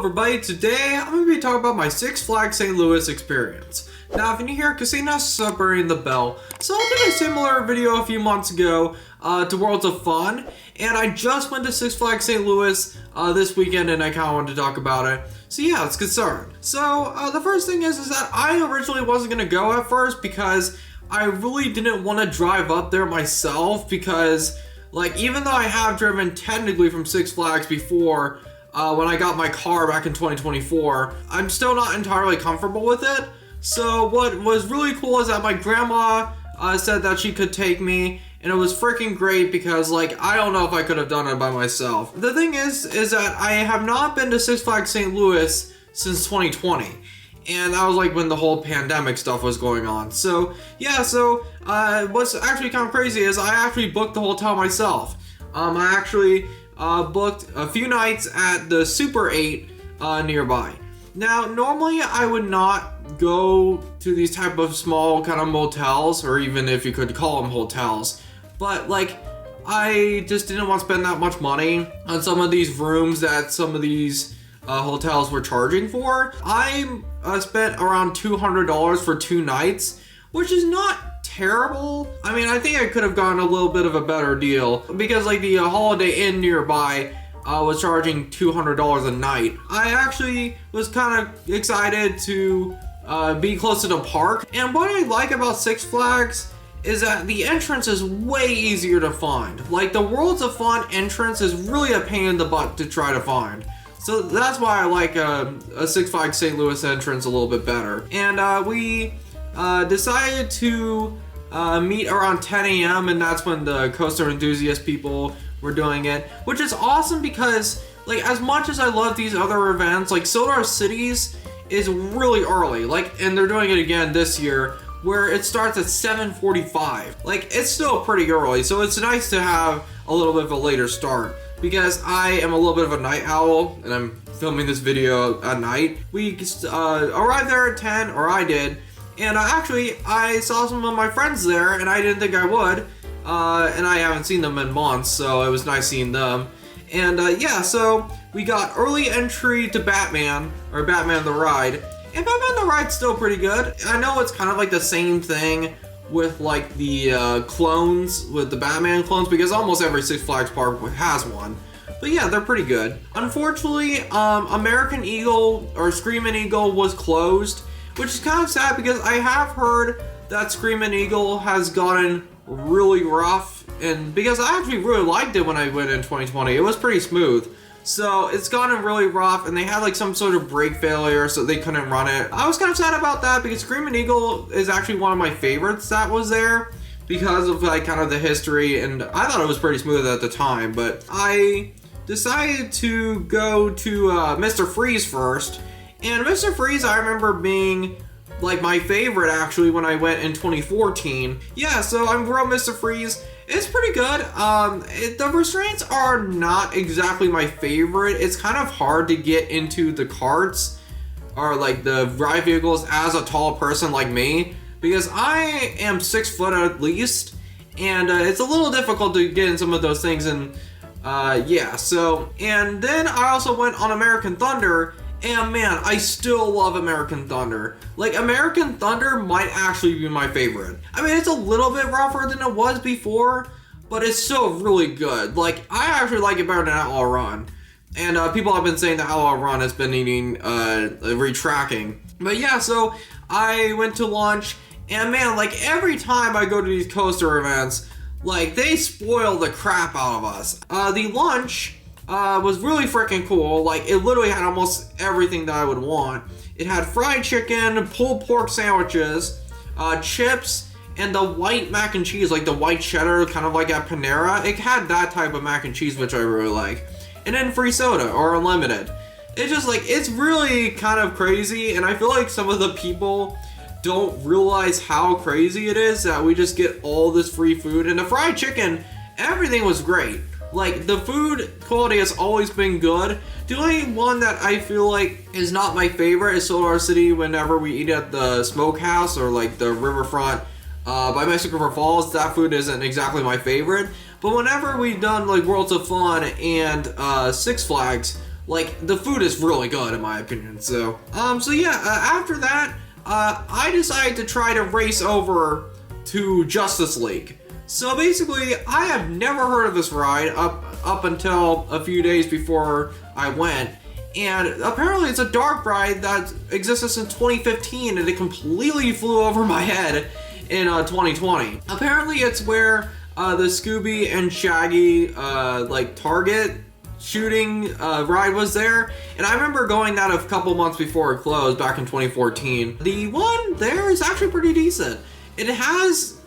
everybody, today I'm going to be talking about my Six Flags St. Louis experience. Now if you're new here, Casino stop ringing the bell. So I did a similar video a few months ago to Worlds of Fun, and I just went to Six Flags St. Louis this weekend and I kind of wanted to talk about it. So yeah, let's get started. So the first thing is that I originally wasn't going to go at first because I really didn't want to drive up there myself because even though I have driven technically from Six Flags before, when I got my car back in 2024, I'm still not entirely comfortable with it. So what was really cool is that my grandma said that she could take me, and it was freaking great because I don't know if I could have done it by myself. The thing is that I have not been to Six Flags St. Louis since 2020. And that was when the whole pandemic stuff was going on. So yeah, what's actually kind of crazy is I actually booked the hotel myself. I actually booked a few nights at the Super 8 nearby. Now, normally I would not go to these type of small kind of motels, or even if you could call them hotels, but I just didn't want to spend that much money on some of these rooms that some of these hotels were charging for. I spent around $200 for 2 nights, which is not terrible. I mean, I think I could have gotten a little bit of a better deal because the Holiday Inn nearby was charging $200 a night. I actually was kind of excited to be close to the park, and what I like about Six Flags is that the entrance is way easier to find. The Worlds of Fun entrance is really a pain in the butt to try to find. So that's why I like a Six Flags St. Louis entrance a little bit better. And we decided to meet around 10 a.m. and that's when the coaster enthusiast people were doing it, which is awesome because as much as I love these other events, Solar Cities is really early, and they're doing it again this year where it starts at 7:45. It's still pretty early, so it's nice to have a little bit of a later start because I am a little bit of a night owl and I'm filming this video at night. We arrived there at 10, or I did. And actually, I saw some of my friends there, and I didn't think I would. And I haven't seen them in months, so it was nice seeing them. And yeah, so we got early entry to Batman, or Batman the Ride. And Batman the Ride's still pretty good. I know it's kind of the same thing with the clones, with the Batman clones, because almost every Six Flags park has one. But yeah, they're pretty good. Unfortunately, American Eagle, or Screamin' Eagle, was closed, which is kind of sad because I have heard that Screamin' Eagle has gotten really rough, and because I actually really liked it when I went in 2020, it was pretty smooth. So it's gotten really rough, and they had some sort of brake failure, so they couldn't run it. I was kind of sad about that because Screamin' Eagle is actually one of my favorites that was there because of kind of the history, and I thought it was pretty smooth at the time. But I decided to go to Mr. Freeze first. And Mr. Freeze, I remember being my favorite actually when I went in 2014. Yeah, so I'm from Mr. Freeze. It's pretty good. The restraints are not exactly my favorite. It's kind of hard to get into the carts or the ride vehicles as a tall person like me because I am 6 foot at least, and it's a little difficult to get in some of those things. And yeah, so, and then I also went on American Thunder. And man, I still love American Thunder. American Thunder might actually be my favorite. I mean, it's a little bit rougher than it was before, but it's still really good. I actually like it better than Outlaw Run. And people have been saying that Outlaw Run has been needing retracking. But yeah, so I went to lunch, and man, every time I go to these coaster events, they spoil the crap out of us. The lunch was really freaking cool. It literally had almost everything that I would want. It had fried chicken, pulled pork sandwiches, chips, and the white mac and cheese, the white cheddar, kind of at Panera. It had that type of mac and cheese, which I really like. And then free soda, or unlimited. It's just it's really kind of crazy, and I feel some of the people don't realize how crazy it is that we just get all this free food. And the fried chicken, everything was great. The food quality has always been good. The only one that I feel is not my favorite is Solar City whenever we eat at the smokehouse or the riverfront by Mexico River Falls. That food isn't exactly my favorite. But whenever we've done Worlds of Fun and Six Flags, Like, the food is really good in my opinion. So yeah, after that, I decided to try to race over to Justice League. So basically, I have never heard of this ride up until a few days before I went. And apparently it's a dark ride that existed since 2015 and it completely flew over my head in 2020. Apparently it's where the Scooby and Shaggy like target shooting ride was there. And I remember going that a couple months before it closed back in 2014. The one there is actually pretty decent. It has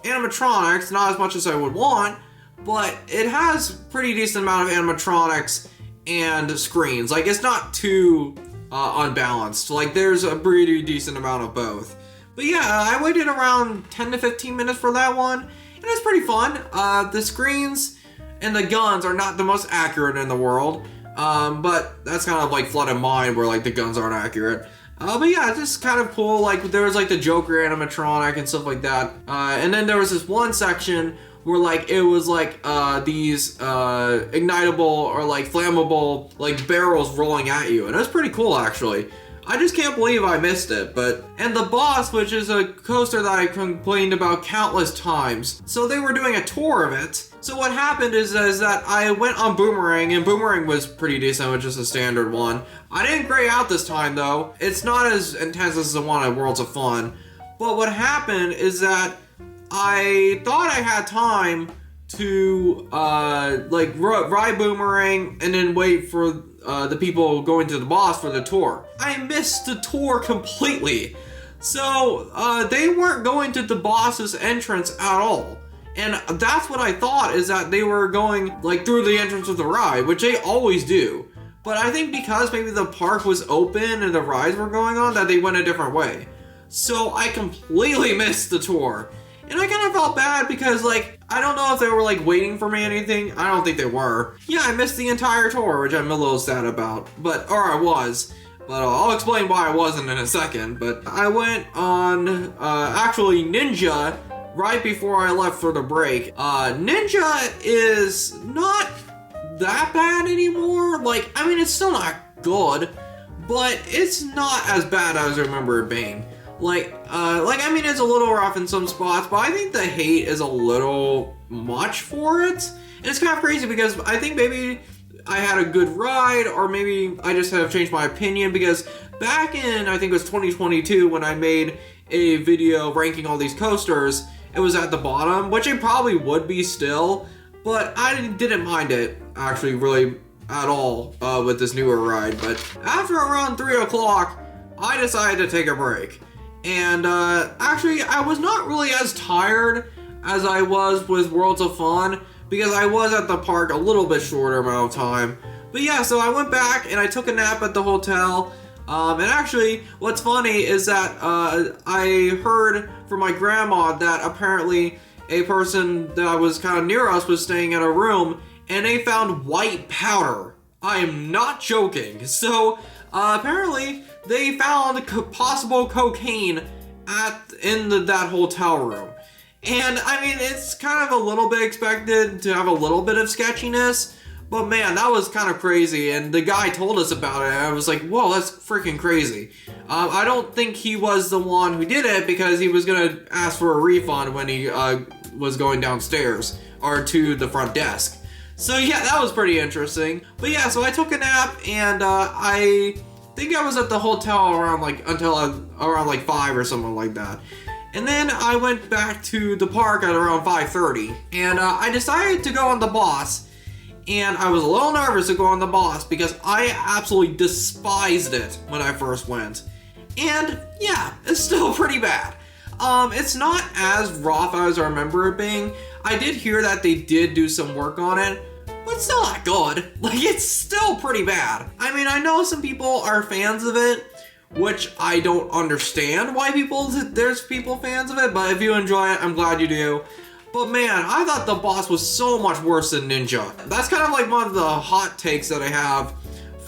animatronics, not as much as I would want, but it has pretty decent amount of animatronics and screens. Like, it's not too unbalanced. Like, there's a pretty decent amount of both. But yeah, I waited around 10 to 15 minutes for that one, and it's pretty fun. The screens and the guns are not the most accurate in the world, but that's kind of like flooded mind where like the guns aren't accurate. But yeah, it's just kind of cool. Like, there was like the Joker animatronic and stuff like that. And then there was this one section where like it was like these ignitable or like flammable like barrels rolling at you, and it was pretty cool actually. I just can't believe I missed it. And the boss, which is a coaster that I complained about countless times, so they were doing a tour of it. So what happened is that I went on Boomerang, and Boomerang was pretty decent, which is a standard one. I didn't gray out this time though. It's not as intense as the one at Worlds of Fun. But what happened is that I thought I had time to like ride Boomerang and then wait for the people going to the boss for the tour. I missed the tour completely. So they weren't going to the boss's entrance at all. And that's what I thought, is that they were going like through the entrance of the ride, which they always do. But I think because maybe the park was open and the rides were going on, that they went a different way. So I completely missed the tour. And I kind of felt bad because, like, I don't know if they were, like, waiting for me or anything. I don't think they were. Yeah, I missed the entire tour, which I'm a little sad about. Or I was. But I'll explain why I wasn't in a second. But I went on, actually, Ninja right before I left for the break. Ninja is not that bad anymore. Like, I mean, it's still not good, but it's not as bad as I remember it being. I mean, it's a little rough in some spots, but I think the hate is a little much for it. And it's kind of crazy because I think maybe I had a good ride, or maybe I just have changed my opinion, because back in, I think it was 2022, when I made a video ranking all these coasters, it was at the bottom, which it probably would be still, but I didn't mind it, actually, really at all, with this newer ride. But after around 3 o'clock, I decided to take a break. And actually, I was not really as tired as I was with Worlds of Fun, because I was at the park a little bit shorter amount of time. But yeah, so I went back and I took a nap at the hotel. And actually, what's funny is that I heard from my grandma that apparently a person that was kind of near us was staying in a room, and they found white powder. I am not joking. So apparently they found possible cocaine in that hotel room. And I mean, it's kind of a little bit expected to have a little bit of sketchiness, but man, that was kind of crazy. And the guy told us about it, and I was like, whoa, that's freaking crazy. I don't think he was the one who did it, because he was gonna ask for a refund when he was going downstairs or to the front desk. So yeah, that was pretty interesting. But yeah, so I took a nap, and I think I was at the hotel around around 5 or something like that. And then I went back to the park at around 5:30, and I decided to go on the boss. And I was a little nervous to go on the boss because I absolutely despised it when I first went. And yeah, it's still pretty bad. It's not as rough as I remember it being. I did hear that they did do some work on it, but it's still not good. Like, it's still pretty bad. I mean, I know some people are fans of it, which I don't understand why there's people fans of it, but if you enjoy it, I'm glad you do. But man, I thought the boss was so much worse than Ninja. That's kind of like one of the hot takes that I have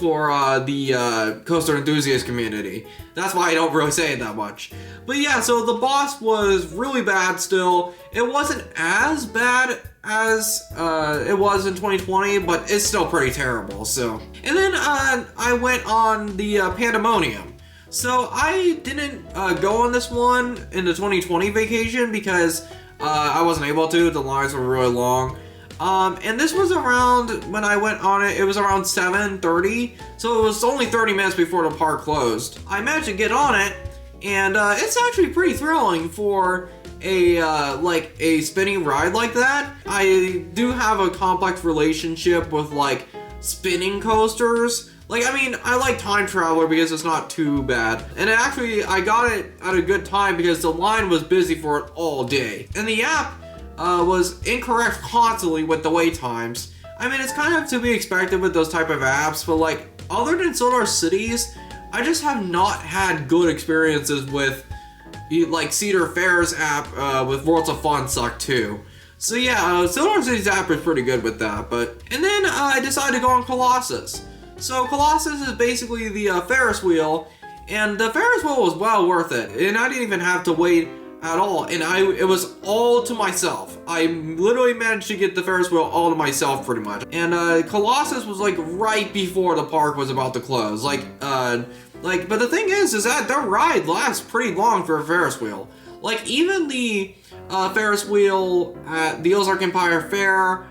for the coaster enthusiast community. That's why I don't really say it that much. But yeah, so the boss was really bad still. It wasn't as bad as it was in 2020, but it's still pretty terrible. So, and then I went on the Pandemonium. So I didn't go on this one in the 2020 vacation because I wasn't able to. The lines were really long. And this was around, when I went on it, it was around 7:30, so it was only 30 minutes before the park closed. I managed to get on it, and it's actually pretty thrilling for a like a spinning ride like that. I do have a complex relationship with like spinning coasters. Like, I mean, I like Time Traveler because it's not too bad. And actually, I got it at a good time because the line was busy for it all day. And the app was incorrect constantly with the wait times. I mean, it's kind of to be expected with those type of apps, but like, other than Solar Cities, I just have not had good experiences with like Cedar Fair's app with Worlds of Fun suck too. So yeah, Solar Cities app is pretty good with that. And then I decided to go on Colossus. So Colossus is basically the Ferris wheel, and the Ferris wheel was well worth it, and I didn't even have to wait at all, and it was all to myself. I literally managed to get the Ferris wheel all to myself pretty much. And Colossus was like right before the park was about to close. But the thing is that their ride lasts pretty long for a Ferris wheel. Like, even the Ferris wheel at the Ozark Empire Fair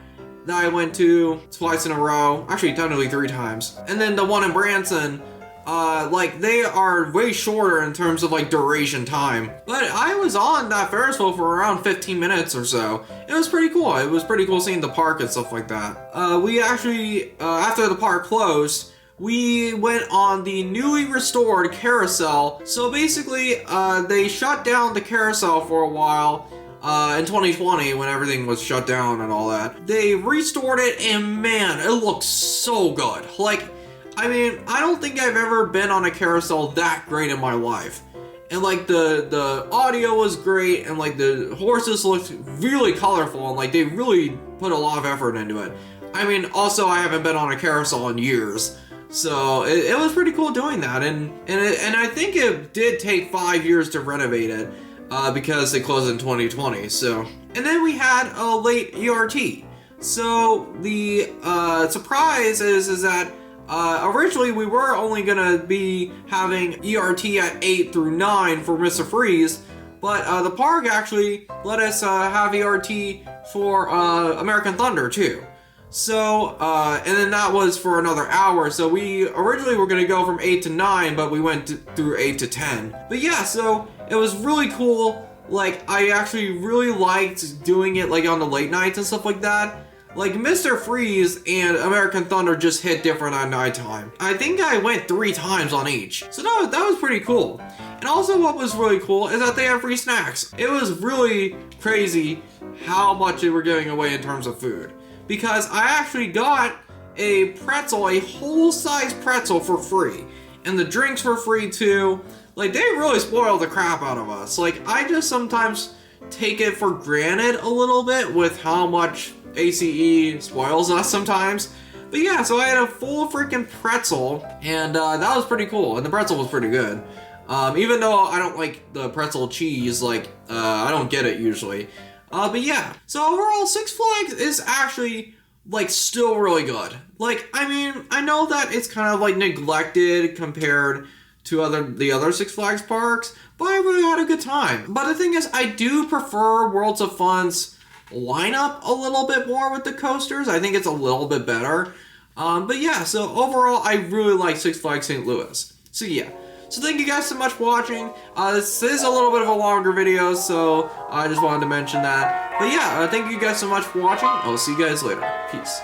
that I went to twice in a row, actually technically 3 times, and then the one in Branson, like, they are way shorter in terms of like duration time. But I was on that Ferris wheel for around 15 minutes or so. It was pretty cool. It was pretty cool seeing the park and stuff like that. We actually, after the park closed, we went on the newly restored carousel. So basically, they shut down the carousel for a while in 2020 when everything was shut down and all that. They restored it, and man, it looks so good. Like, I mean, I don't think I've ever been on a carousel that great in my life. And like the audio was great, and like the horses looked really colorful, and like they really put a lot of effort into it. I mean, also I haven't been on a carousel in years. So it was pretty cool doing that, and I think it did take 5 years to renovate it because it closed in 2020. So, and then we had a late ERT. So the surprise is that originally we were only gonna be having ERT at 8 through 9 for Mr. Freeze, but the park actually let us have ERT for American Thunder too. So, and then that was for another hour. So we originally were going to go from 8 to 9, but we went through 8 to 10. But yeah, so it was really cool. Like, I actually really liked doing it like on the late nights and stuff like that. Like, Mr. Freeze and American Thunder just hit different at nighttime. I think I went 3 times on each. So that was pretty cool. And also what was really cool is that they have free snacks. It was really crazy how much they were giving away in terms of food. Because I actually got a pretzel, a whole-size pretzel for free. And the drinks were free too. Like, they really spoiled the crap out of us. Like, I just sometimes take it for granted a little bit with how much ACE spoils us sometimes. But yeah, so I had a full freaking pretzel, and that was pretty cool. And the pretzel was pretty good. Even though I don't like the pretzel cheese, like, I don't get it usually. But yeah, so overall, Six Flags is actually, like, still really good. Like, I mean, I know that it's kind of, like, neglected compared to the other Six Flags parks, but I really had a good time. But the thing is, I do prefer Worlds of Fun's lineup a little bit more with the coasters. I think it's a little bit better. But yeah, so overall, I really like Six Flags St. Louis. So yeah. So thank you guys so much for watching. This is a little bit of a longer video, so I just wanted to mention that. But yeah, thank you guys so much for watching. I'll see you guys later. Peace.